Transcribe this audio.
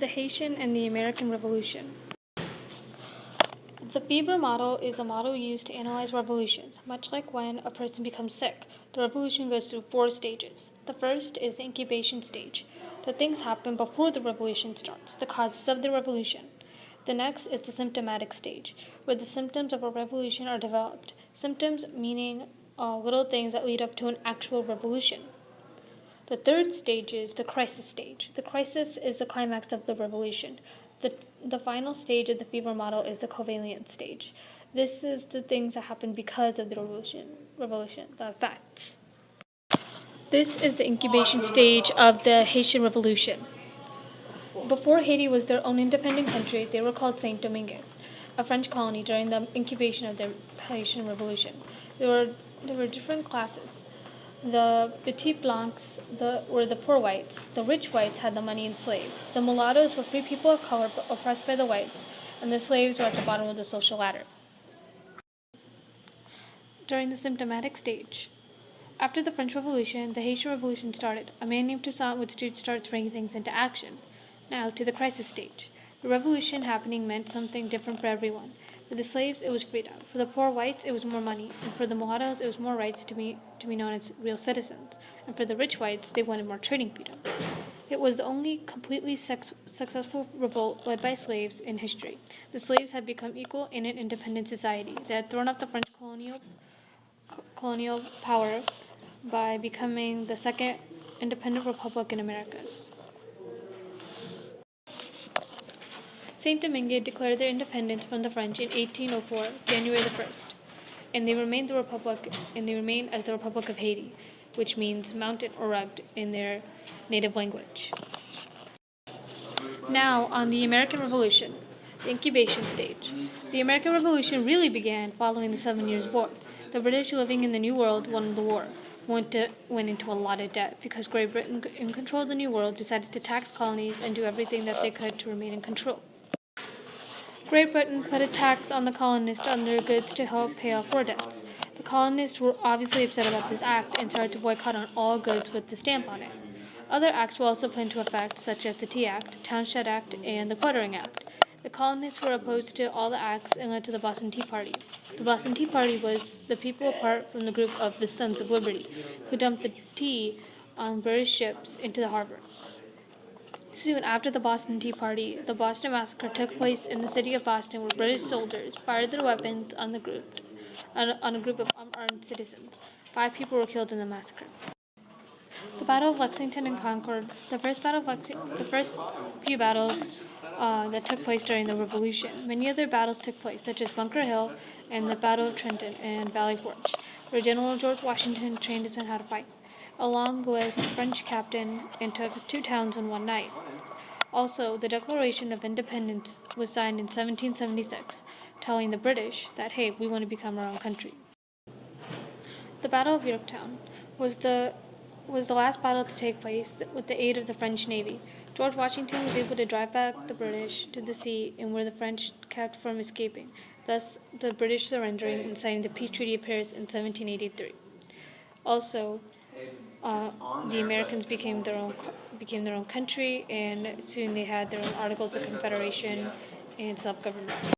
The Haitian and the American Revolution. The Fever model is a model used to analyze revolutions. Much like when a person becomes sick, the revolution goes through 4 stages. The first is the incubation stage. The things happen before the revolution starts, the causes of the revolution. The next is the symptomatic stage, where the symptoms of a revolution are developed. Symptoms meaning little things that lead up to an actual revolution. The third stage is the crisis stage. The crisis is the climax of the revolution. The final stage of the Fever model is the covalent stage. This is the things that happen because of the revolution, the effects. This is the incubation stage of the Haitian Revolution. Before Haiti was their own independent country, they were called Saint Domingue, a French colony during the incubation of the Haitian Revolution. There were different classes. The petit blancs were the poor whites. The rich whites had the money and slaves. The mulattoes were free people of color but oppressed by the whites, and the slaves were at the bottom of the social ladder. During the symptomatic stage. After the French Revolution, the Haitian Revolution started. A man named Toussaint would start bringing things into action. Now to the crisis stage. The revolution happening meant something different for everyone. For the slaves, it was freedom. For the poor whites, it was more money. And for the mulattoes, it was more rights to be known as real citizens. And for the rich whites, they wanted more trading freedom. It was the only completely successful revolt led by slaves in history. The slaves had become equal in an independent society. They had thrown off the French colonial power by becoming the second independent republic in Americas. Saint Domingue declared their independence from the French in 1804, January the 1st, and they remained as the Republic of Haiti, which means mountain or rugged in their native language. Now, on the American Revolution, the incubation stage. The American Revolution really began following the 7 Years' War. The British, living in the New World, won the war, went into a lot of debt because Great Britain, in control of the New World, decided to tax colonies and do everything that they could to remain in control. Great Britain put a tax on the colonists on their goods to help pay off war debts. The colonists were obviously upset about this act and started to boycott on all goods with the stamp on it. Other acts were also put into effect, such as the Tea Act, Townshend Act, and the Quartering Act. The colonists were opposed to all the acts and led to the Boston Tea Party. The Boston Tea Party was the people apart from the group of the Sons of Liberty, who dumped the tea on British ships into the harbor. Soon after the Boston Tea Party, the Boston Massacre took place in the city of Boston, where British soldiers fired their weapons on a group of unarmed citizens. 5 people were killed in the massacre. The Battle of Lexington and Concord, the first few battles that took place during the Revolution. Many other battles took place, such as Bunker Hill and the Battle of Trenton and Valley Forge, where General George Washington trained his men how to fight, along with a French captain, and took 2 towns in one night. Also, the Declaration of Independence was signed in 1776, telling the British that, hey, we want to become our own country. The Battle of Yorktown was the last battle to take place with the aid of the French Navy. George Washington was able to drive back the British to the sea and where the French kept from escaping, thus the British surrendering and signing the Peace Treaty of Paris in 1783. Also, the Americans became their own country, and soon they had their own Articles of Confederation and self-government.